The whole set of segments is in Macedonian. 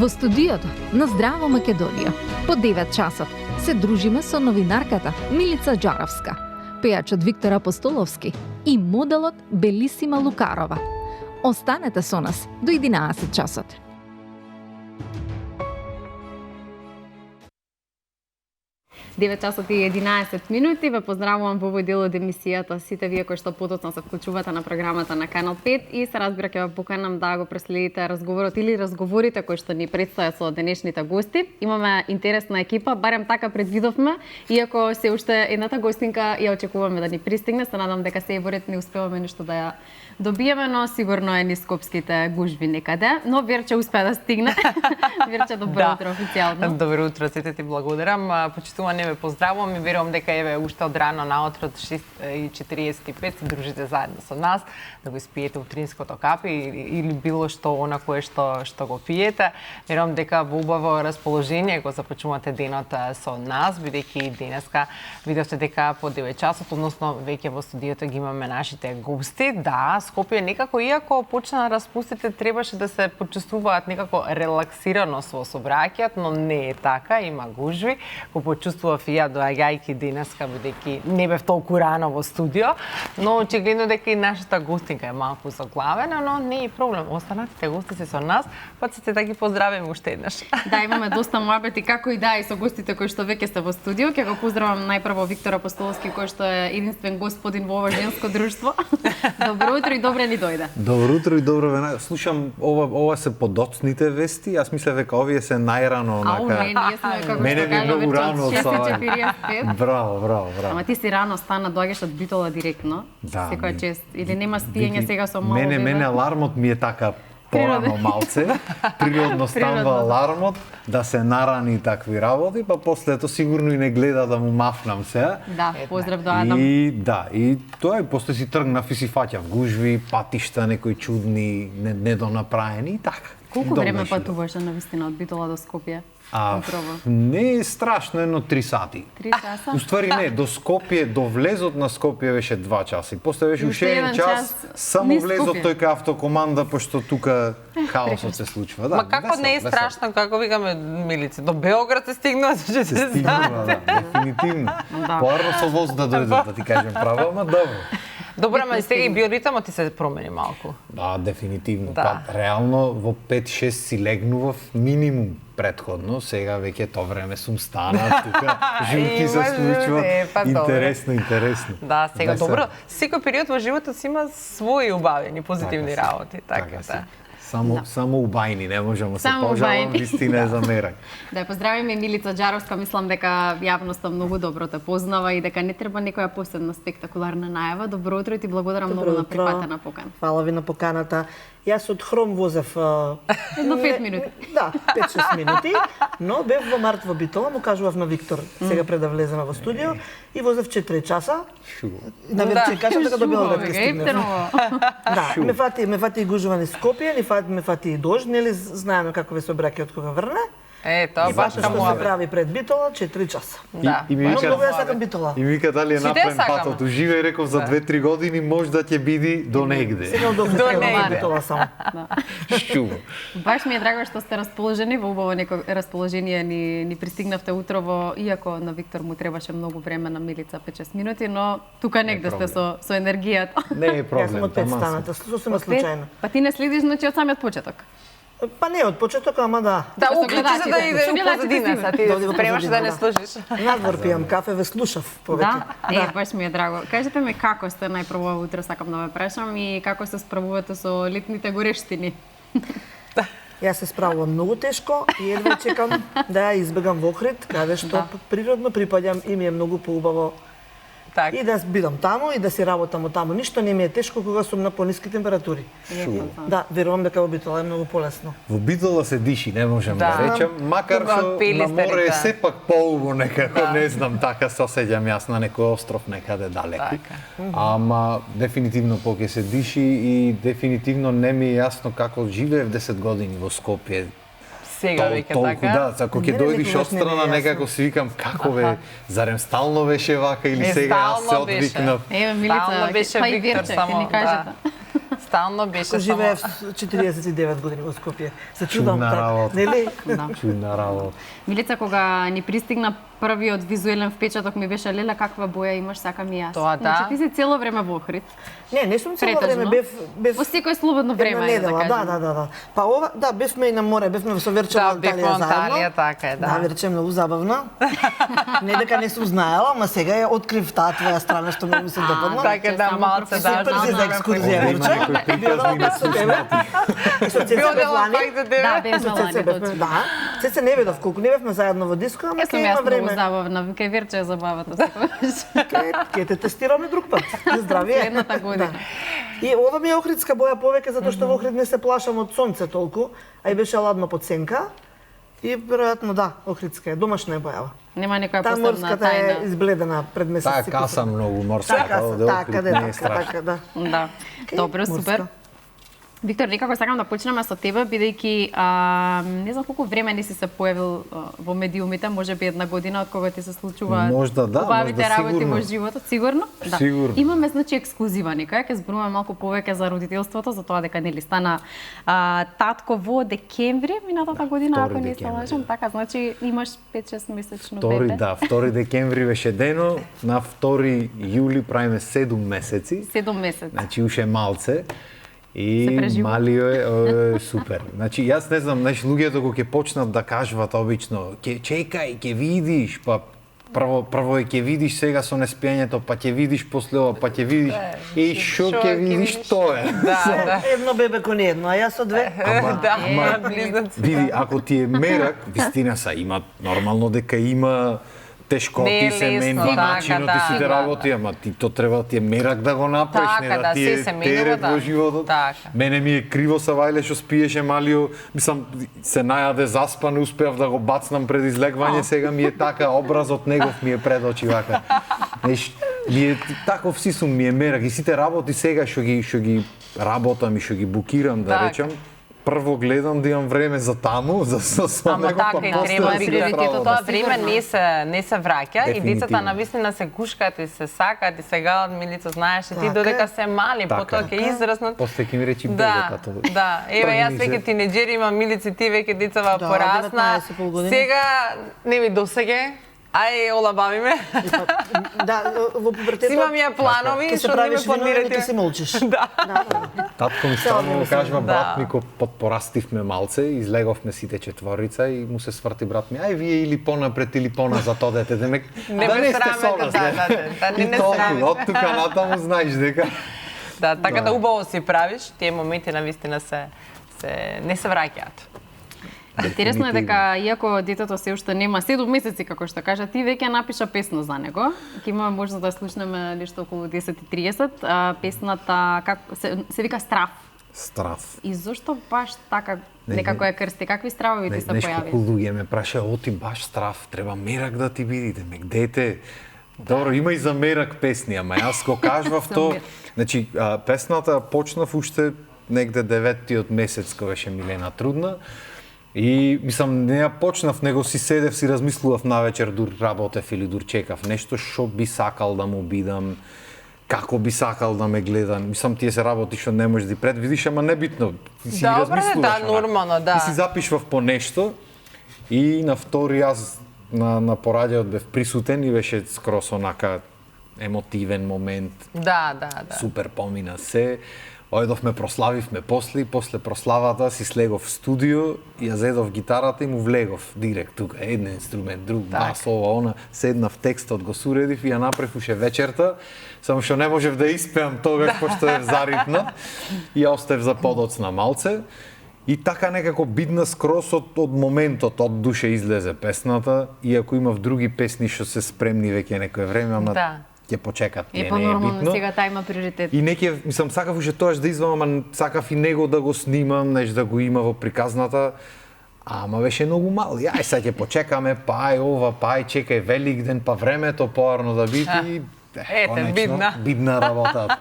Во студиото на Здраво Македонија по 9 часот се дружиме со новинарката Милица Џаровска, пејачот Виктор Апостоловски и моделот Белисима Лукарова. Останете со нас до 11 часот. Девет часот и 11 минути. Ве поздравувам во овој дел од емисијата сите вие кои што потоцно се вклучувате на програмата на Канал 5 и се разбира ќе ве поканам да го преследите разговорот или разговорите кои што ни предстојат со денешните гости. Имаме интересна екипа, барем така предвидовме, иако се уште едната гостинка ја очекуваме да ни пристигне, се надам дека се ворет не успеваме ништо да ја добиеме, но сигурно е низ скопските гужви некаде, но Верче успеа да стигне. Верче, добро утро официјално. Добро утро, сите ти благодарам. Почитувани ве поздравувам и верувам дека еве уште од рано наутро од 6:45 се дружите заедно со нас, да го испиете утринското кафе или било што она кое што го пиете. Верувам дека во убаво расположение го започнувате денот со нас, бидејќи денеска видовте дека по 9 часот, односно веќе во студиото ги имаме нашите гости. Да, Скопје некако, иако почна да распустите, требаше да се почувствуваат некако релаксирано со собраќајот, но не е така, има гужви. Го почувствував и ја доаѓајќи денеска, бидејќи не бев толку рано во студио, но очигледно дека и нашата гостинка е малку заглавена, но не е проблем. Останатите гости се со нас, па сите да ги поздравиме уште еднаш. Да, имаме доста муабети, како и да, и со гостите кои што веќе сте во студио. Ќе го поздравам најпрво Виктор Апостоловски, кој што е единствен господин во ова женско друштво. Добро утро и добре ни дојде. Добро утро и добро ве. Слушам, ова се подоцните вести. Јас мислев дека овие се најрано онака. Ние сме како Мене што ми е многу кажа рано од вече сај. 6:45. Браво. Ама ти си рано стана, доаѓаш од Битола директно. Да, секоја чест. Или нема спиење сега со мало Мене алармот ми е така порано малце. Природно станува алармот да се нарани такви работи, па после тоа сигурно и не гледа да му мафнам сега. Да, поздрав до Адам. И тоа е, после си тргнав и си фаќав гужви, патишта некои чудни, недонаправени и така. Колку време патуваш на вистина од Битола до Скопје? Не е страшно, едно 3 сати. 3 часа? Уствари не, до Скопје, до влезот на Скопје беше 2 часа. И после беше уште 1 час, само влезот тој кај автокоманда, пошто тука хаосот се случува. Ма како не е страшно, како викаме Милици, до Београд се стигнува, се стигнува, да, дефинитивно. Поарно со воз да дојдат, да ти кажем право, ама добро. Добро, ама сега и биоритмот ти се промени малку. Да, дефинитивно. Да. Па, реално во 5-6 си легнував минимум предходно, сега веќе тоа време сум стана, тука журки се случуваат. Интересно. Да, сега добро. Секој период во животот си има своји убавени позитивни работи, така да. Само убајни, не можеме се пожалам, вистина е за мерак. Да, поздравиме Милица Џаровска, мислам дека јавноста многу добро те познава и дека не треба некоја посебна спектакуларна најава. Добро утро и ти благодарам многу на прифатена покана. Фала ви на поканата. Јас од Хром возев едно 5 минути. Да, 5-6 минути, но бев во март во Битола, му кажував на Виктор сега пред да влеземе во студио и возев 4 часа. На Верче кажа дека до Белград ќе стигнем. Да, ме фати и гужва низ Скопје, ме фати и дожд, нели знаеме како ве се обраќа од кога врне. Тоа баш што се прави пред Битола 4 часа. Да. И ми вика ја сакам Битола. И ми вика дали е напрем патот. Уживај, реков за 2-3 години може да ќе биде до негде. Сега до Битола само. Шумо. Баш ми е драго што сте расположени, во убаво некој расположение ни пристигнавте утрово, иако на Виктор му требаше многу време, на Милица 5-6 минути, но тука негде сте со енергијата. Не е проблем. Јас сум од 5 станата, сосема случајно. Па ти не следиш значи од самиот почеток. Па не од почеток, ама да. Да, уклучи се да иде позадина, са ти спремаш да не слушаш. Надвор пијам кафе, ве слушав повеќе. Да, баш ми е драго. Кажете ми како сте најпрво утро, сакам да ве прашам, и како се справувате со летните горештини? Јас се справувам многу тешко и едва чекам да ја избегам во Охрид, каде што природно припаѓам и ми е многу поубаво. И да бидам таму и да си работам таму. Ништо не ми е тешко кога сум на пониски температури. Да, верувам дека во Битола е многу полесно. Во Битола се диши, не можам да речем, макар што на море е сепак поубаво некако, не знам, така се осеќам јас на некој остров некаде далеку. Ама дефинитивно поќе се диши и дефинитивно не ми е јасно како живеев 10 години во Скопје. Сега веќе така. Да, ако ќе дојдиш од страна некако си викам како бе, зарем стално беше вака или сега јас се одвикнав. Еве Милица, па и Верче, ќе ни кажете. стално беше само... Живеев 49 години во Скопје. Се чудам така, нели? Чудна работа. Милица, кога ни пристигна првиот визуелен впечаток ми беше леле каква боја имаш, сакам и јас. Тоа да. Значи ти си цело време во Охрид. Не сум цело време, бев во секој слободно време, да кажем. Да. Па ова, да, бевме и на море, бевме со Верчева Анталија заедно. Така е, да. Да, Верче многу забавна. Не дека не сум знаела, ама сега ја открив таа твоја страна што многу ми се допадна. Така да, малце да. Супер си за екскурзија, Верче. Да, без Мелани, точно. Да, се не видов колку не бевме заедно во диско, ама ќе има време. Забавна, кај Верче е забавата. Ке те тестираме друг пат. Здравие. Следната година. И ова ми е охридска боја повеќе затоа што во Охрид не се плашам од сонце толку, а и беше ладно под сенка. И веројатно да, охридска е, домашна е бојава. Нема некоја посебна тајна. Та морската е избледена пред месец. Таа каса многу морската, така, да. Да. Добро, супер. Виктор, некако сакам да почнеме со тебе, бидејќи не знам колку време не си се појавил во медиумите, можеби една година од кога ти се случуваат убавите работи во животот, сигурно? Да. Сигурно. Имаме значи ексклузива некоја, ќе зборуваме малку повеќе за родителството, за тоа дека нели стана татко во декември минатата година, ако не се лажам, така, значи имаш 5-6 месечно бебе. Да, 2 декември беше дено, на 2 јули правиме 7 месеци. 7 месеци. Значи уште малце. И малио е супер. Значи, јас не знам, луѓето кога ќе почнат да кажуват обично, чекај, ќе видиш, па прво ќе видиш сега со неспиењето, па ќе видиш после ова, па ќе видиш и шо ќе видиш тоа е. Да. Едно бебе кон едно, а јас со две. Да, близнаци. Види, ако ти е мерак, вистина са има нормално дека има тешкоти семејни начинот и сите работи, ама ти то треба ти е мерак да го направиш, не да ти е терет во животот. Мене ми е криво са вајле што спиеше малио, мислам се најаде заспан, успеав да го бацнам пред излегвање, сега ми е така образот негов ми е пред очи вака. Ми е таков си сум, ми е мерак и сите работи сега што ги работам и што ги букирам да речам. Прво гледам да имам време за таму, за ама така и треба приоритетот, тоа време не се враќа и децата навистина се гушкаат и се сакаат и сега Милица знаеш и ти додека се мали, потоа ќе израснат. После ќе ми речи бебетато. Да, еве јас веќе тинеџери имам, Милици ти веќе децава порасна. Сега не ми досега. Ај, олабави ме. Да, во пубертетот. Имам ја планови, што не ме планирате. Ти се молчиш. Да. Татко ми станува го кажува, брат ми, кога порастивме малце, излеговме сите четворица и му се сврти брат ми, ај вие или понапред или поназад одете, демек не сте со нас. Да, не срамете. Од тука натаму знаеш дека. Да, така да убаво си правиш, тие моменти навистина се не се враќаат. Интересно е дека, иако детето се уште нема 7 месеци, како што кажа, ти веќе напиша песна за него. Ќе имаме можност да слушнеме нешто околу 10:30. Песната се вика Страв. Страв. И зошто баш така некако ја крсти? Какви стравови ти се појави? Нешто луѓе ме праша, оти баш страв, треба мерак да ти бидите, дете. Добро, има и за мерак песни, ама јас го кажував то. Значи, песната почнав уште негде 9-тиот месец кога беше Милена трудна. И мислам, не ја почнав, него си седев, си размислував навечер, дур работев или дур чекав нешто што би сакал да му бидам, како би сакал да ме гледа. Мислам, тие се работи што не можеш да предвидиш, ама небитно. Ти си размислуваш. Да, нормално, да. Ти си запишвав по нешто и на втори јас на пораѓајот бев присутен и беше скрос онака емотивен момент. Да. Супер помина се. Ојдовме, прославивме после прославата си слегов в студио, ја зедов гитарата и му влегов директ тука, еден инструмент, друг, бас, ова, она, седнав текстот, го суредив и ја направив уште вечерта, само што не можев да испеам тогаш, пошто е заритна, и ја оставив за подоцна малце. И така некако бидна скрос од моментот, од душе излезе песната, иако имав други песни што се спремни веќе некое време, ама ќе почекат, не е битно. Сега тај има приоритет. И неќе, мислам, сакав уште тоаш да извам, ама сакав и него да го снимам, да го има во приказната. Ама беше многу мал. Ај сега ќе почекаме, па ај ова, па ај чекај Великден, па времето поарно да биде. Ете, бидна работа.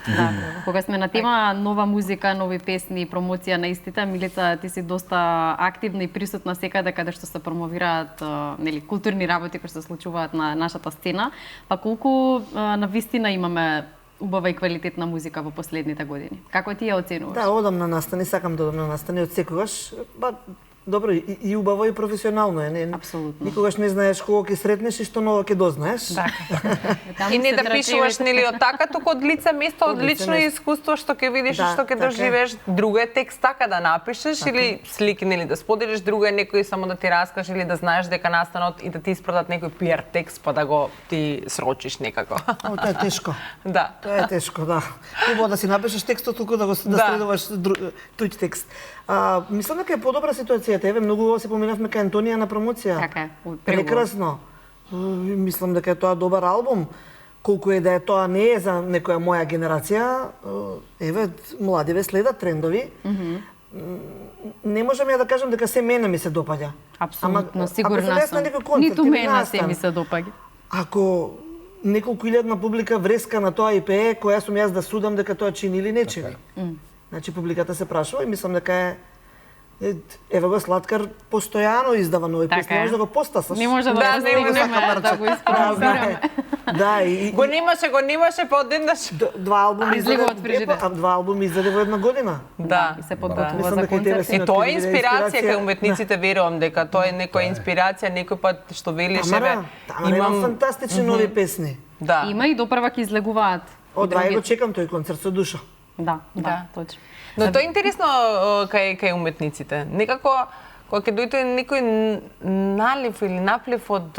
Да, кога сме на тема нова музика, нови песни, промоција на истите, Милица, ти си доста активна и присутна секаде каде што се промовираат културни работи кои се случуваат на нашата сцена. Па колку на вистина имаме убава и квалитетна музика во последните години. Како ти ја оценуваш? Да, одам на настани, сакам да одам на настани од секогаш. Добро, и убаво и професионално е. Апсолутно. Никогаш не знаеш кога ќе сретнеш и што ново ќе дознаеш. И не да пишуваш нели од така, туку од лице место, од лично искуство што ќе видиш и што ќе доживееш. Друго е текст така да напишеш или слики нели да споделиш, друго е некој само да ти раскаже или да знаеш дека настанот и да ти испратат некој PR текст па да го ти срочиш некако. Тоа е тешко. Да. Тоа е тешко, да. Убаво да си напишеш текстот туку да следуваш туѓ текст. Мислам дека е подобра ситуацијата. Еве многу се поминавме кај Антонија на промоција. Така е. Прекрасно. Мислам дека е тоа добар албум. Колку е да е тоа не е за некоја моја генерација, еве младиве следат трендови. Не можам ја да кажам дека се мене ми се допаѓа. Апсолутно, сигурна сум. Ниту мене се ми се допаѓа. Ако неколку илјадна публика вреска на тоа и пее, која сум јас да судам дека тоа чини или не чини. Значи публиката се прашува и мислам дека еве го Слаткар постојано издава нови песни, може да го постасаш. Не може да го испробираме. Да, и го немаше па одеднаш два албуми издаде во една година. Да, и се подготвува за концерт. И тоа е инспирација кај уметниците, верувам дека тоа е некоја инспирација, некој пат што велиш еве имам фантастични нови песни. Да. Има и допрва ќе излегуваат. Од го чекам тој концерт со душа. Да, точно. Но тоа е интересно кај уметниците. Некако кога ќе дојде некој налив или наплив од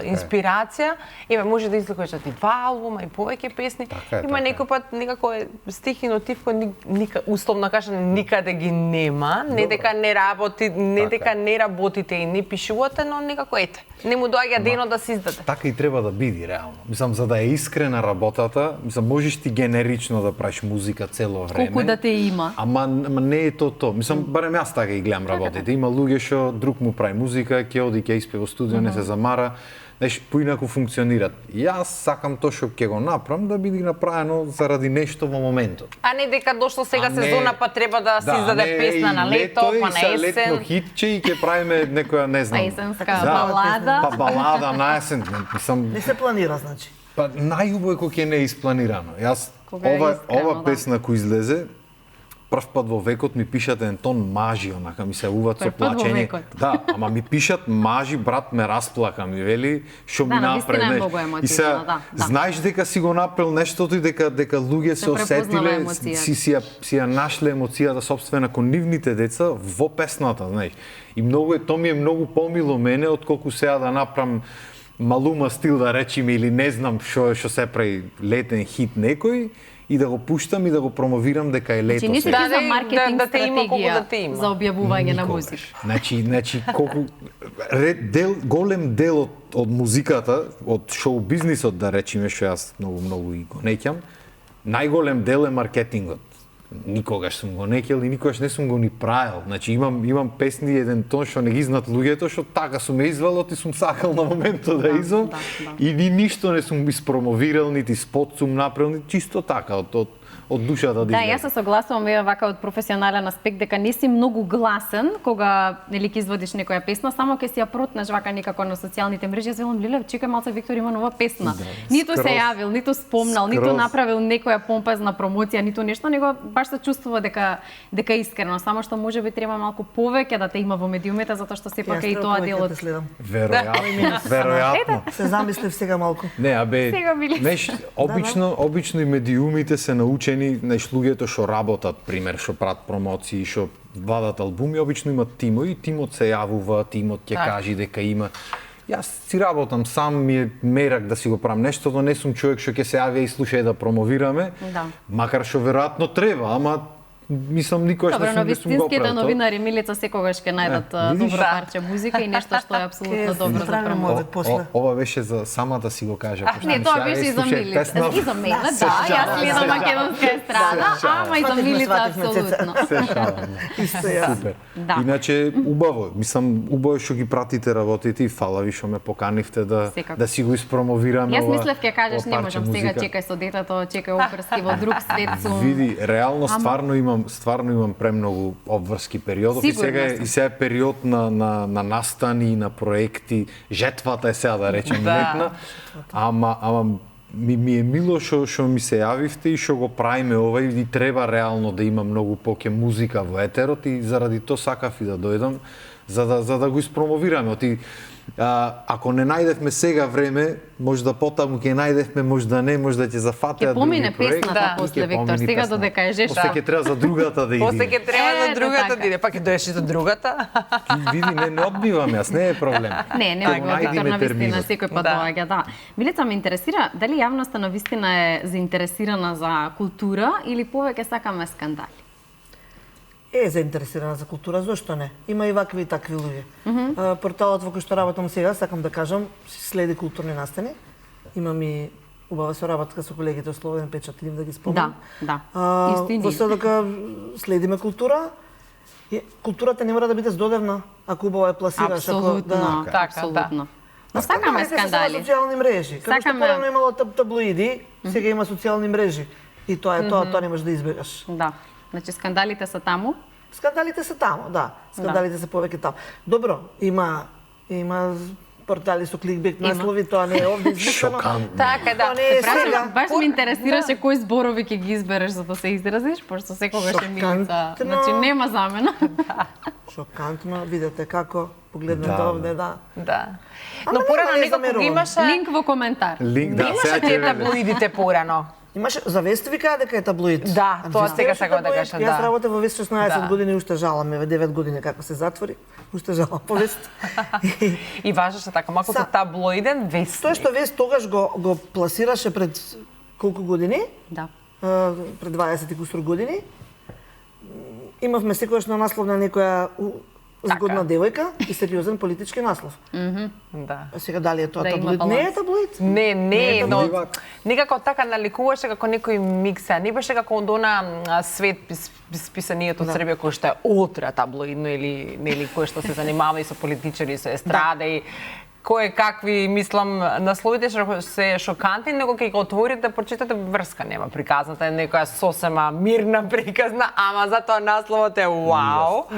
инспирација, еве може да излегуваш и два албума и повеќе песни. Има некој пат некако стих и мотив кој условно кажам никаде ги нема, не дека не работи, не дека не работите и не пишувате, но некако ете. Не му доаѓа денот да се издаде. Така и треба да биде реално. Мислам за да е искрена работата, мислам можеш ти генерично да правиш музика цело време. Колку да те има. Ама не е тоа. Мислам барем јас така и гледам работите. Има луѓе што друг му прави музика, ќе оди ќе испее во студио, не се замара. Знаеш, поинаку функционират. Јас сакам тоа што ќе го направам да биде направено заради нешто во моментот. А не дека дошло сега сезона па треба да се издаде песна на лето, па на есен. Летно хитче и ќе правиме некоја, не знам. Есенска балада. Па балада на есен, мислам. Не се планира, значи. Па најубаво е кога ќе не е испланирано. Јас ова песна која излезе прв пат во векот ми пишат еден тон мажи, онака ми се уват со плачење. Да, ама ми пишат мажи, брат ме расплака, ми вели, што ми направи. И се знаеш дека си го направил нештото и дека луѓе се осетиле, си ја нашле емоцијата сопствена кон нивните деца во песната, знаеш. И многу тоа ми е многу помило мене отколку сега да направам Малума стил да речеме или не знам што се прави летен хит некој и да го пуштам и да го промовирам дека е лето. Значи не се за маркетинг стратегија за објавување на музика. Значи колку голем дел од музиката, од шоу бизнисот да речеме, што јас многу и го неќам, најголем дел е маркетингот. Никогаш сум го неќел и никогаш не сум го ни правил. Значи имам песни еден тон што не ги знаат луѓето, што така сум извалот и сум сакал на моментот да извам. И ни ништо не сум испромовирал, нити спот сум направил, нити чисто така од душата да. Да, јас се согласувам еве вака од професионален аспект дека не си многу гласен кога нели ќе извадиш некоја песна, само ќе си ја протнеш вака некако на социјалните мрежи, јас велам леле, чекај малце, Виктор има нова песна. Ниту се јавил, ниту спомнал, ниту направил некоја помпезна промоција, ниту нешто, него баш се чувствува дека искрено, само што можеби треба малку повеќе да те има во медиумите затоа што сепак е и тоа дел од Веројатно. Се замислив сега малку. Не, знаеш, обично и медиумите се научени, знаеш, луѓето што работат, пример, што прават промоции, што вадат албуми, обично имат тимови, тимот се јавува, тимот ќе кажи дека има. Јас си работам сам, ми е мерак да си го правам нешто, но не сум човек што ќе се јави и слуша да промовираме, макар што веројатно треба, ама мислам никогаш не сум го правил. Добро, вистинските новинари Милица секогаш ќе најдат добро парче музика и нешто што е апсолутно добро за промовија. Ова беше за самата си го кажа. Не, тоа беше и за Милица. И за мене, да, јас следам македонска естрада, ама и за Милица апсолутно. Супер. Иначе убаво, мислам убаво што ги пратите работите и фала ви што ме поканивте да си го испромовираме. Јас мислев ќе кажеш не можам сега, чекај со детето, чекај обврски во друг свет сум. Види, реално стварно имам премногу обврски периодов и сега е период на настани, на проекти, жетвата е сега да речем летна, ама ми е мило што ми се јавивте и што го правиме ова и треба реално да има многу поќе музика во етерот и заради тоа сакав и да дојдам за да го испромовираме. Ако не најдевме сега време, може да потаму ќе најдевме, може да не, може да ќе зафатеа други проекти. Ќе помине песната после, Виктор, сега додека е жеш. После ќе треба за другата да иде. После ќе треба за другата да иде, па ќе доеш и за другата. Види, не одбивам јас, не е проблем. Не Виктор, навистина секој пат доаѓа, да. Милица, ме интересира, дали јавноста навистина е заинтересирана за култура или повеќе сакаме скандали? Е заинтересирана за култура, зошто не? Има и вакви и такви луѓе. Порталот во кој што работам сега, сакам да кажам, следи културни настани. Имам и убава соработка со колегите од Слободен печат, идем да ги спомнам. Да. Во СДК следиме култура. Културата не мора да биде здодевна, ако убаво ја пласираш. Апсолутно, апсолутно. Но сакаме скандали. Социјални мрежи. Како што порано имало таблоиди, сега има социјални мрежи. И тоа е тоа не можеш да избегаш. Да. Значи скандалите се таму? Скандалите се таму, да. Скандалите се повеќе таму. Добро, има портали со кликбейт наслови, тоа не е овде измислено. Така, да. Баш ме интересираше кои зборови ќе ги избереш за да се изразиш, пошто секогаш е Милица. Значи нема замена. Шокантно, видете како погледнете овде, да. Да. Но порано некако ги имаше линк во коментар. Имаше тие таблоидите порано. Имаше за вест ви кажа дека е таблоид. Да, тоа сега сакам да кажам, да. Јас работев во вест 16 години и уште жалам, 9 години како се затвори, уште жалам по вест. И важеше така, малку таблоиден вест. Тоа што вест тогаш го пласираше пред колку години? Да. Пред 20 и кусур години. Имавме секогаш на наслов на некоја згодна девојка и сериозен политички наслов. Да. Сега дали е тоа таблоид? Не е таблоид. Не, но некако така наликуваше како некој микса. Не беше како од она свет списанието од Србија кој што е ултра таблоидно или нели кој што се занимава и со политичари, со естрада и кој какви, мислам, насловите се шокантни, него кога го отворите, прочитате врска нема приказната, е некоја сосема мирна приказна, ама затоа насловот е вау.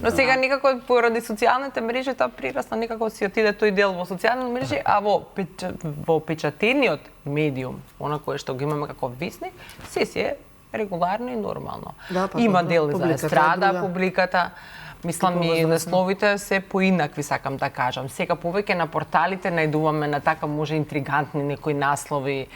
Но сега некако поради социјалните мрежи тоа прирасна, некако си отиде тој дел во социјалните мрежи, а во печатениот медиум, она кое што го имаме како висник, се си е регуларно и нормално. Има дел за естрада, публиката. Мислам и насловите се поинакви, сакам да кажам. Сега повеќе на порталите најдуваме на така може интригантни некои наслови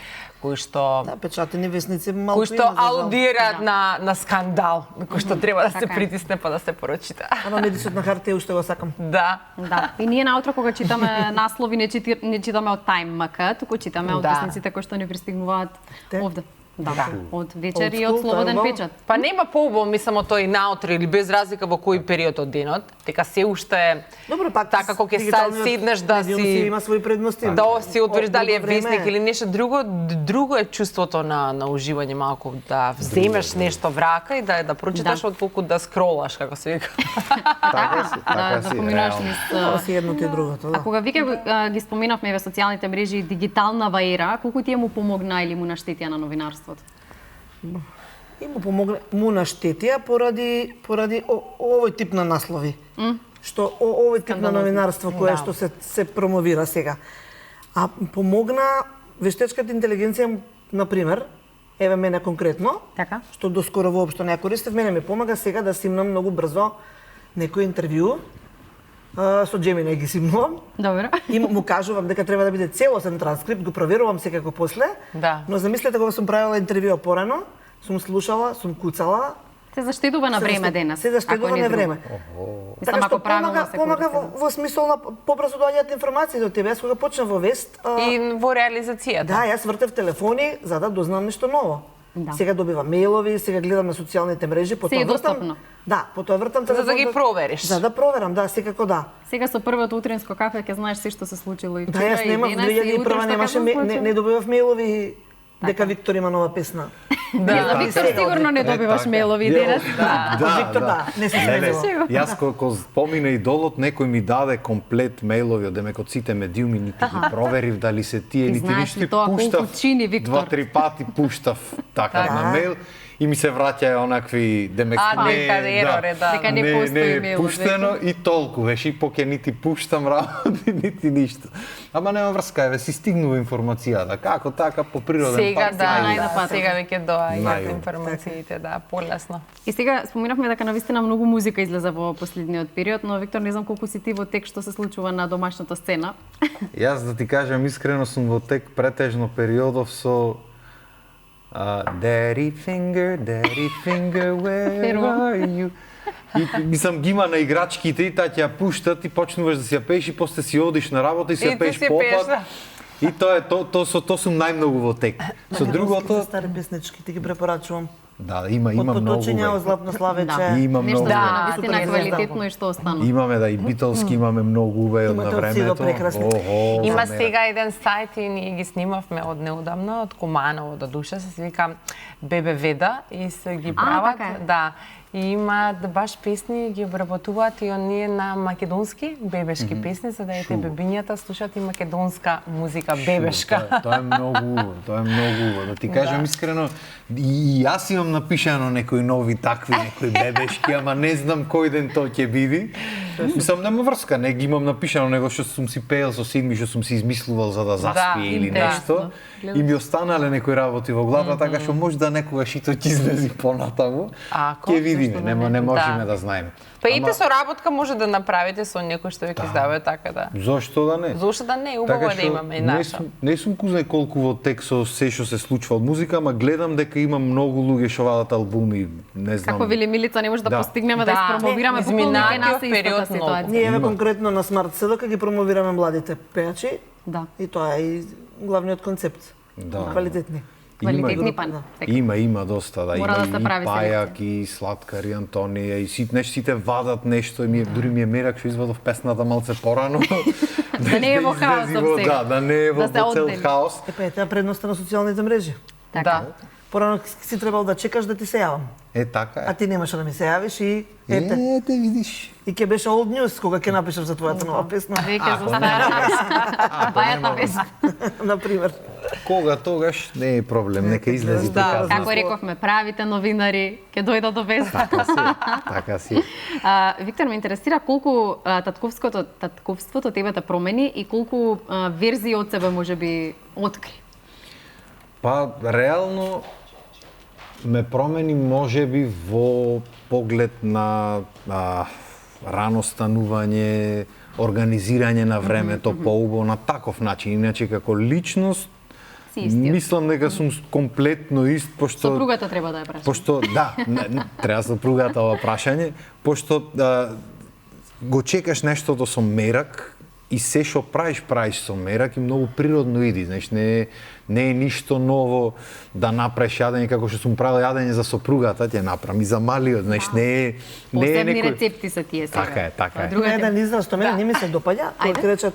кои што печатени весници малку кои што алудираат на скандал, кој што треба да се притисне па да се прочита. Ама медисот на хартија уште го сакам. Да. И ние наутро кога читаме наслови не читаме од Time.mk, туку читаме од весниците кои што ни пристигнуваат овде. Да, од вечер и од Слободен печат. Па нема поубаво, мислам, од тој наутро или без разлика во кој период од денот, дека се уште добро, пак така како ќе седнеш да си има свои предности. Да си отвориш дали е весник или нешто друго е чувството на уживање малку да вземеш нешто в рака и да прочиташ отколку да скролаш, како се вика. Така си поминуваш низ едното и другото, да. А кога вика ги споминавме во социјалните мрежи дигитална ера, колку тие му помогна или му наштетија на новинарството? И му помогне, му наштетија поради овој тип на наслови. Што овој тип на новинарство кое што се промовира сега. А помогна вештачката интелигенција, например, еве мене конкретно, што доскоро воопшто не ја користев, мене ми помага сега да симнам многу брзо некој интервју. Со Gemini ги симнувам. Добро. И му кажувам дека треба да биде целосен транскрипт, го проверувам секако после. Но замислете кога сум правила интервјуа порано, сум слушала, сум куцала. Се заштедува на време денес. Се заштедува на време. Така што помага во смисол на побрзо доаѓаат информации до тебе. Јас кога почнав во вест и во реализацијата. Да, јас вртев телефони за да дознам нешто ново. Сега добивам мејлови, сега гледам на социјалните мрежи, потоа вртам. Да, потоа вртам телефон. За да ги провериш. За да проверам, да, секако да. Сега со првото утринско кафе ќе знаеш се што се случило и вчера и денес. Да, јас немав 2001 не добивав мејлови дека Виктор има нова песна. За Виктор сигурно не добиваш мейлови денес. Виктор, не се среќава. Јас кога помина идолот, некој ми даде комплет мейлови од демек од сите медиуми, нити ги проверив дали се тие, нити ништо пуштав. 2-3 пати пуштав така на мейл. И ми се враќаја онакви демек дека не постои мейл. Пуштено и толку, веш, и поќе нити пуштам работи, нити ништо. Ама нема врска, еве си стигнува информацијата. Како така по природен пат? Сега веќе доаѓаат информациите, полесно. И сега споминавме дека навистина многу музика излеза во последниот период, но Виктор, не знам колку си ти во тек што се случува на домашната сцена. Јас да ти кажам искрено сум во тек претежно периодов со Daddy finger, where are you? И мислам ги има на играчките и таа ќе ја пуштат и почнуваш да си ја пееш и после си одиш на работа и си ја пееш попат. И тоа сум најмногу во тек. Со другото стари песнички ти ги препорачувам. Да, има многу. Од поточења, Златно славече. Има многу. Да, квалитетно и што остана. Имаме и Битолски, имаме многу убави на времето. Има сега еден сајт и ние ги снимавме од неодамна, од Куманово до Душа, се вика Бебе Веда и се ги прават. Да. И имаат баш песни, ги обработуваат и оние на македонски бебешки песни, за да ете бебињата слушаат и македонска музика бебешка. Тоа е многу убаво. Да ти кажам искрено, и јас имам напишано некои нови такви, некои бебешки, ама не знам кој ден тоа ќе биде. Мислам, нема врска, не ги имам напишано, него што сум си пеел со син што сум си измислувал за да заспие или нешто. И ми останале некои работи во глава, така што може да некогаш и тоа ќе излези понатаму. Ќе видиме, не можеме да знаеме. Па ите со работка може да направите со некој што веќе издава така да. Зошто да не? Зошто да не, убаво е да имаме и наша. Не сум кузнај колку во тек со се што се случува од музика, ама гледам дека има многу луѓе што вадат албуми, не знам. Како вели Милица, не може да постигнеме да испромовираме буквално нас е истата ситуација. Ние конкретно на Смарт Седока ги промовираме младите пејачи. Да. И тоа е и главниот концепт. Квалитетни. Има доста, да. Има и Пајак, и Слаткар, и Антонија, и сите вадат нешто, дури ми е мерак што извадов песната малце порано. Да не е во хаосот сега. Да не е во цел хаос. Епа, тоа е предноста на социјалните мрежи. Така. Порано си требал да чекаш да ти се јавам. Така е. А ти немаше да ми се јавиш и ете видиш. И ќе беше old news кога ќе напишеш за твојата нова песна. Веќе застарала. Бајата песна. Например. Кога тогаш не е проблем, нека излези така. Како рековме, правите новинари ќе дојдат до веста. Така си. Виктор, ме интересира колку татковството тебе те промени и колку верзии од себе можеби откри. Па реално ме промени можеби во поглед на рано станување, организирање на времето поубаво на таков начин. Иначе како личност мислам дека сум комплетно ист, пошто сопругата треба да ја прашам. Пошто треба сопругата ова прашање, пошто го чекаш нештото со мерак и се што правиш со мерак и многу природно иди, знаеш, не е ништо ново да направиш јадење како што сум правил јадење за сопругата, ќе направам и за малиот, знаеш, не е посебни рецепти се тие сега. Така е. Друга еден израз што мене не ми се допаѓа, кога ќе речат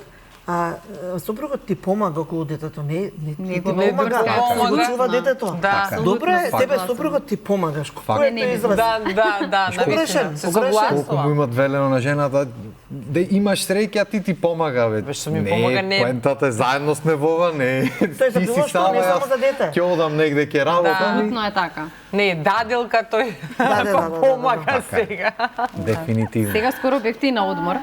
сопругот ти помага околу детето, не ти помага, го чува детето. Добро е, тебе сопругот ти помагаш. Кој е тој израз? Да, погрешен. Колку му имат велено на жената, да имаш среќа, ти помага, бе. Не, поентата е заедно сме во ова, не. Ти си само за дете. Ќе одам негде, ќе работам. Апсолутно е така. Не, даделка тој помага сега. Дефинитивно. Сега скоро бевте и на одмор.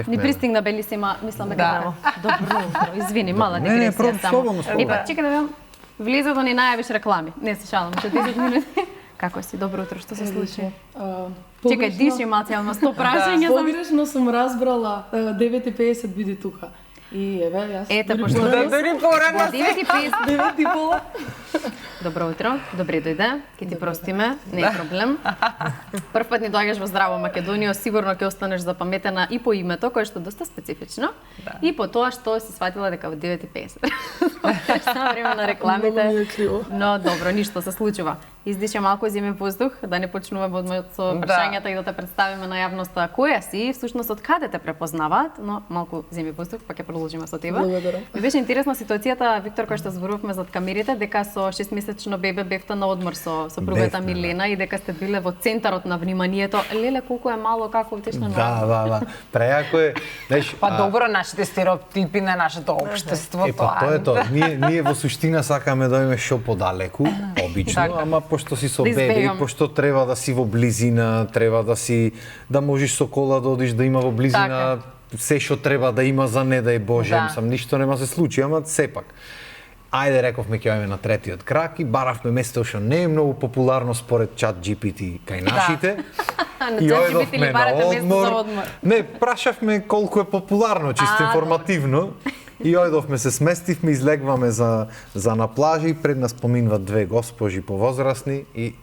Ни пристигна Белисима, мислам дека добро утро. Извини, мала дигресија само. Епа, чекај да видам. Влиза да ни најавиш реклами. Не се шалам, што 10 минути. Како си? Добро утро, што се случи? Чекај, диши малце, ама 100 прашања. Погрешно сум разбрала 9:50 биди тука. И еве, јас... Ете, пошто дури порано. 9:30. Добро утро, добре дојде, ќе ти простиме, не е проблем. Прв пат ни доаѓаш во Здраво Македонија, сигурно ќе останеш запаметена и по името, кое што е доста специфично, и по тоа што си сватила дека во 9:50. Само време на рекламите. Но добро, ништо се случува. издише малку, земе воздух, да не почнуваме одма со прашањата и да те представиме на јавноста која си и всушност од каде те препознаваат, но малку земе воздух, па ќе продолжиме со тебе. Благодарам. Ми беше интересна ситуацијата, Виктор, која што зборувавме зад камерите, дека со 6-месечно бебе бевте на одмор со сопругата Милена и дека сте биле во центарот на вниманието. Леле, колку е мало, како отишна на Да. Преако е, знаеш, па добро, нашите стереотипи на нашето општество, тоа е тоа. Ние во суштина сакаме да имаме шо подалеку, обично, ама пошто си со бебе, пошто треба да си во близина, треба да можеш со кола да одиш да има во близина се што треба да има за не дај Боже, ништо нема се случи, ама сепак. Ајде, рековме ќе одиме на третиот крак и баравме место што не е многу популарно според чат GPT кај нашите. И ојдовме на одмор. Не, прашавме колку е популарно, чисто информативно. И ојдовме, се сместивме, излегваме за на плажа и пред нас поминват две госпожи повозрасни и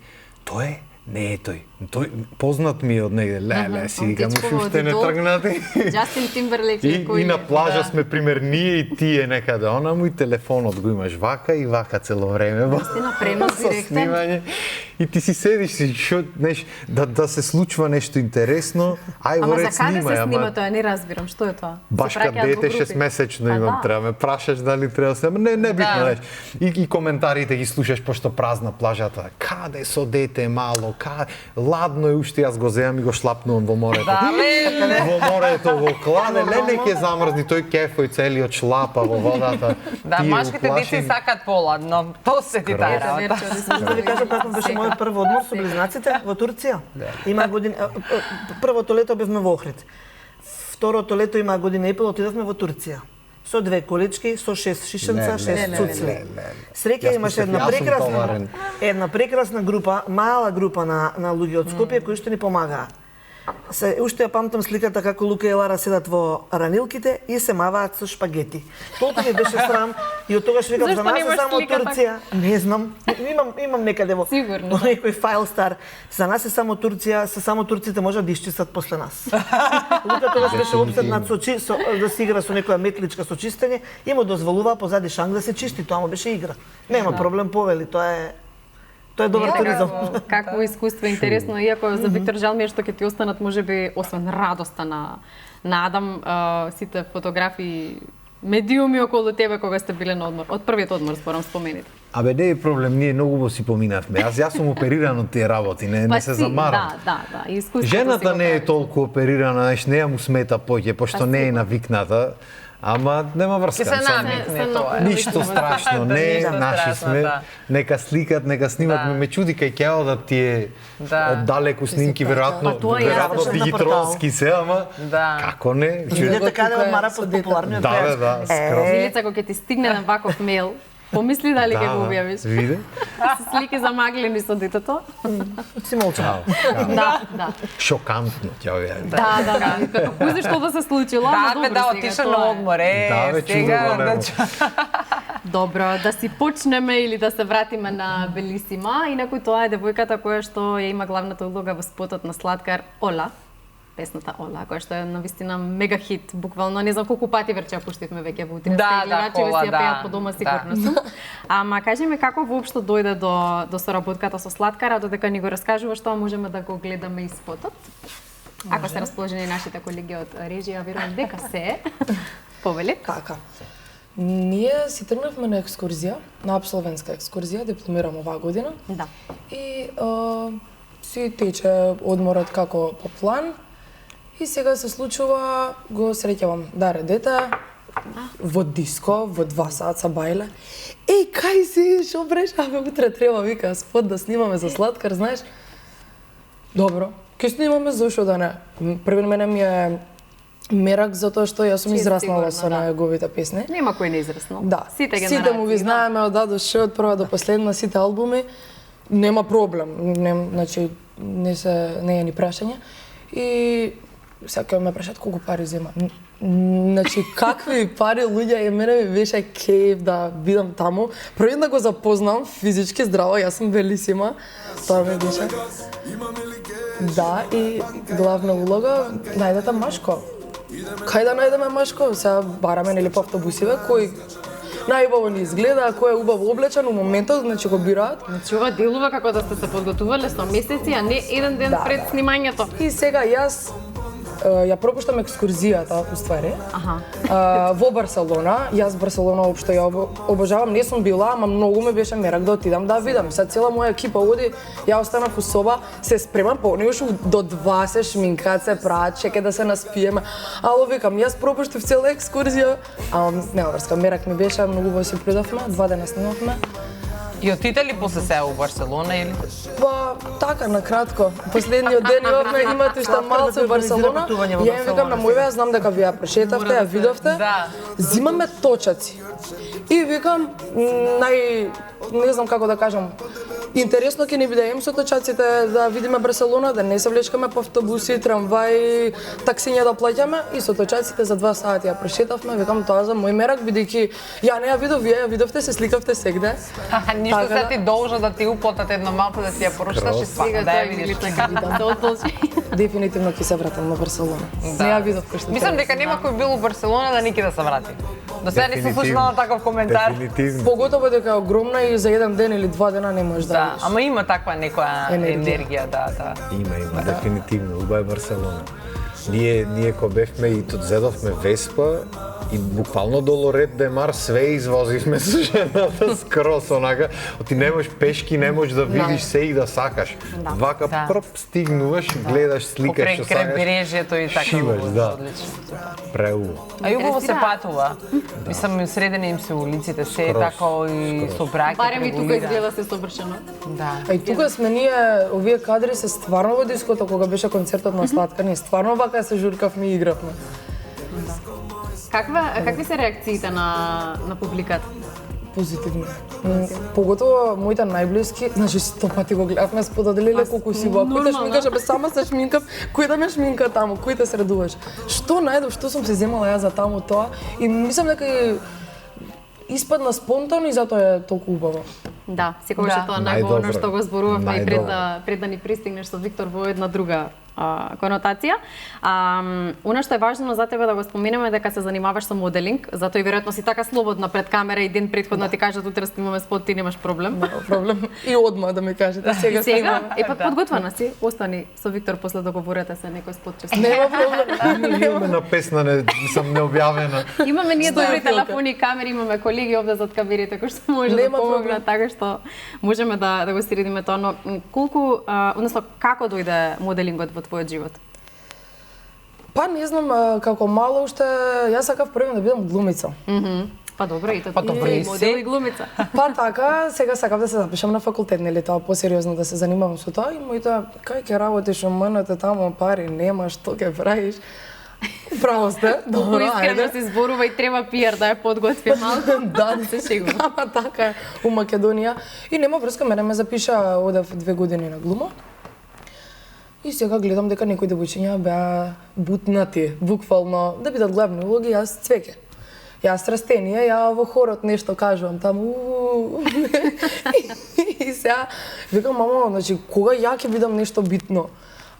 тој не е тој. Тој познат ми е од негде. Леле, си викам, уште не тргнати. Джастин Тимберлейк и на плажа сме пример ние и тие некаде онаму и телефонот го имаш вака и вака цело време. Истина, пренос директен. И ти си седиш и шо, неш, да се случува нешто интересно, ај во ред снимај. Ама за каде се снима тоа? Не разбирам, што е тоа? Башка дете 6-месечно имам, треба ме прашаш дали треба се... Не битно, неш. И коментарите ги слушаш пошто празна плажата. Каде со дете мало, ладно е уште, јас го земам и го шлапнувам во морето. Во морето го кладе, леле ќе замрзни, тој кефој целиот шлапа во водата. Да, машките деца сакат поладно, то се ти таа работа. Да ви кажам како беше мојот прв одмор со близнаците во Турција. Има година, првото лето бевме во Охрид. Второто лето има година и пол отидовме во Турција. Со две колички, со 6 шишенца, 6 цуцли. Среќа имаше една прекрасна група, мала група на луѓе од Скопје кои што ни помагаа. Уште ја памтам сликата како Лука и Лара седат во ранилките и се маваат со шпагети. Толку ми беше срам и од тогаш викам за нас е само Турција. Не знам, имам некаде во некој файл стар. За нас е само Турција, само турците можат да исчистат после нас. Лука тогаш беше опседнат да се игра со некоја метличка со чистење и му дозволува позади шанк да се чисти, тоа му беше игра. Нема проблем, повели, тоа е добар туризам. Какво искуство интересно, иако за Виктор жал ми е што ќе ти останат можеби освен радоста на Адам сите фотографии медиуми околу тебе кога сте биле на одмор. Од првиот одмор зборам, спомените. Абе не е проблем, ние многу си поминавме. Јас сум опериран од тие работи, не се замарам. Да, искуството. Жената не е толку оперирана, не ја му смета поќе, пошто не е навикната. Ама нема врска. Ќе се намекне тоа. Ништо страшно, не, наши сме. Нека сликат, нека снимат. Ме чуди кај ќе одат тие оддалеку снимки, веројатно дигитронски се, ама како не? Видете каде одмара под популарниот пејач. Да, Милица, кога ќе ти стигне на ваков мејл, помисли дали ќе го објавиш. Виде? Со слики замаглени со детето. Си молчам. Да. Шокантно ќе објави. Да. Како кој што да се случило, ама добро сега. Отишла на одмор, сега. Добро, да си почнеме или да се вратиме на Белисима. Инаку тоа е девојката која што ја има главната улога во спотот на Сладкар Ола. Песната Ола, која што е навистина мега хит, буквално не знам колку пати верче ја пуштивме веќе во утринска или иначе ви си ја пеат по дома сигурно сум. Ама кажи ми како воопшто дојде до соработката со Сладкара, додека ни го раскажува што можеме да го гледаме и спотот. Ако се расположени нашите колеги од режија, верувам дека се. Повели? Така. Ние си тргнавме на екскурзија, на апсолвентска екскурзија, дипломирам оваа година. Да. И си тече одморот како по план. И сега се случува, го среќавам даре дете, во диско, во 2 сат са бајле. Кај си, шо брешаве, утре треба, вика, спот да снимаме за Сладкар, знаеш? Добро, ќе снимаме, зашо да не? Први мене ми е мерак затоа што јас сум израснала со неговите песни. Нема кој не израснал. Да, сите сите му ги знаеме од А до Ш, од прва до последна, сите албуми. Нема проблем, значи не е ни прашање. И сега ме прашат колку пари зема. Значи, какви пари луѓе и мене ми беше кејф да бидам таму. Први да го запознам физички здраво, јас сум Белисима. Тоа ми беше. Да, и главна улога најдете Машко. Кај да најдеме Машко? Сега бараме нели по автобусиве, кој најубаво ни изгледа, кој е убаво облечен у моментот, значи го бираат. Значи ова делува како да сте се подготувале со месеци, а не еден ден пред снимањето. И сега јас ја пропуштам екскурзијата, уствари, во Барселона. Јас Барселона општо ја обожавам, не сум била, ама многу ме беше мерак да отидам да видам. Сега цела моја екипа оди, ја останав у соба, се спремам, па уште до 2 се шминкаат, се прават, чекај да се наспиеме. Ало, викам, јас пропуштив цела екскурзија, ама не врска, мерак ми беше, многу во си придавме, 2 дена снимавме. И отиде ли после се у Барселона или? Па, така, накратко. Последниот ден имавме, имате уште малце у Барселона. Ја им викам на моје, јас знам дека ви ја прошетавте, ја видовте. Зимаме точаци. И викам, не знам како да кажам, интересно ќе ни биде им со точаците да видиме Барселона, да не се влечкаме по автобуси, трамваи, таксиња да плаќаме и со точаците за 2 сати ја прошетавме, викам тоа за мој мерак бидејќи ја не ја видов, вие ја видовте, се сликавте сегде. Ништо се ти должно да ти уплатат едно малку да ти ја прошеташ и свака да ја видиш. Дефинитивно ќе се вратам на Барселона. Не ја видов кој што. Мислам дека нема кој бил у Барселона да никаде да се врати. До сега не се слушнала таков коментар. Поготово дека е огромна и за еден ден или 2 дена не можеш да видиш. Ама има таква некоја енергија, да. Има, дефинитивно, уба е Барселона. Ние кога бевме и тут зедовме Веспа и буквално до Лорет де Мар све извозивме со жената скрос, онака, ти не можеш пешки, не можеш да видиш се и да сакаш. Вака прп стигнуваш, гледаш, сликаш што сакаш. Покрај крайбрежјето и така. Шиваш, да. Преубаво. А и убаво се патува. Мислам, средени им се улиците, се е тако и со браќа. Барем и тука изгледа се собршено. Да. А и тука сме ние, овие кадри се стварно во диското кога беше концертот на Сладка, ние стварно вака се журкавме и игравме. Какви се реакциите на публиката? Позитивни. Поготово моите најблиски, значи 100 пати го гледавме, споделиле колку си во. Кој те шминкаше, бе сама се шминкав, кој да ме шминка таму, кој те средуваш. Што најдов, што сум се земала ја за таму тоа и мислам дека испадна спонтано и затоа е толку убаво. Да, секогаш е тоа најголемо што го зборувавме и пред да ни пристигнеш со Виктор во една друга конотација. Она што е важно за тебе да го споменеме дека се занимаваш со моделинг, затоа и веројатно си така слободна пред камера и ден претходно ти кажат утре снимаме спот, ти немаш проблем. Нема проблем. И одма да ми кажете, сега снимаме. Подготвена си, остани со Виктор после договорете се некој спот че нема проблем. Имаме на песна, не необјавена. Имаме ние добри телефони и камери, имаме колеги овде зад камерите кои што може да помогнат, така што можеме да го средиме тоа, но колку, односно како дојде моделингот во твојот живот? Па не знам, како мало уште јас сакав прво да бидам глумица. Па добро, и тоа и модел и глумица. Па така, сега сакав да се запишам на факултет, нели тоа посериозно да се занимавам со тоа и моите кај ќе работиш умнете таму пари нема, што ќе правиш? Право сте, добро, искрено се зборува и треба пиар да ја подготви малку. Да, се сигурно. Ама така у Македонија и нема врска, мене ме запиша одев 2 години на глума. И сега гледам дека некои девојчиња беа бутнати, буквално да бидат главни улоги, јас цвеќе. Јас растение, ја во хорот нешто кажувам таму. И сега викам, мамо, значи кога ја ќе бидам нешто битно?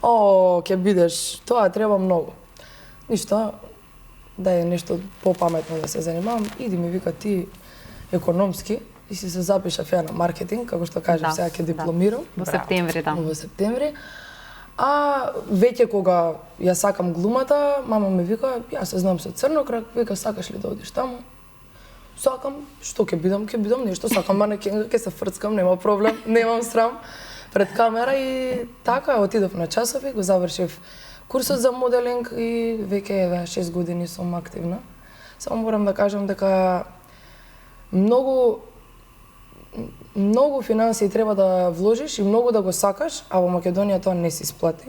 Ќе бидеш, тоа треба многу. Ништо, да е нешто попаметно да се занимавам, иди ми вика ти економски и си се запишав ја на маркетинг, како што кажам, сега ќе дипломирам. Во септември, да. Во септември. А веќе кога ја сакам глумата, мама ме вика, јас се знам со Црнокрак, вика сакаш ли да одиш таму? Сакам, што ќе бидам нешто, сакам манекенка, ќе се фрцкам, нема проблем, немам срам пред камера и така отидов на часови, го завршив курсот за моделинг и веќе 6 години сум активна. Само морам да кажам дека многу финансии треба да вложиш и многу да го сакаш, а во Македонија тоа не се исплати.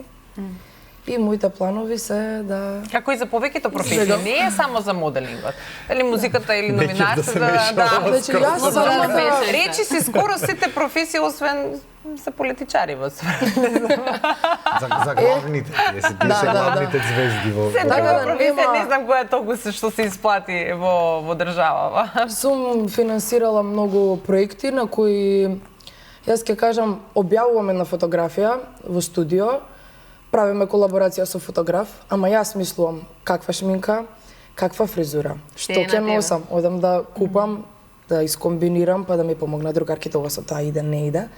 И моите планови се да... Како и за повеќето професии, не е само за моделингот. Или музиката или новинарството, Значи јас само да речи си скоро сите професии освен се политичари во За главните, тие се главните звезди во... Се друга професија, не знам која толку што се исплати во државава. Сум финансирала многу проекти на кои, јас ќе кажам, објавуваме на фотографија во студио, правиме колаборација со фотограф, ама јас мислувам каква шминка, каква фризура, што ќе носам, одам да купам, да искомбинирам, па да ми помогна другарките ова со таа иде, не иде.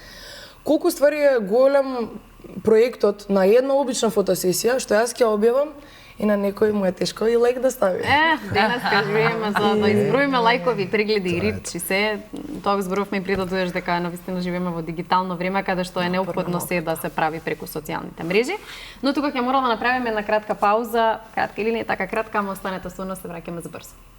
Колку ствари е голем проектот на една обична фотосесија, што јас ќе објавам, и на некој му е тешко и лайк да стави. Денес кажуваме за да изброиме лајкови, прегледи и рипчи се. Тоа го зборувавме и пред да дојдеш дека навистина живееме во дигитално време каде што е неопходно се да се прави преку социјалните мрежи. Но тука ќе мораме да направиме една кратка пауза, кратка или не така кратка, ама останете со нас, се враќаме за брзо.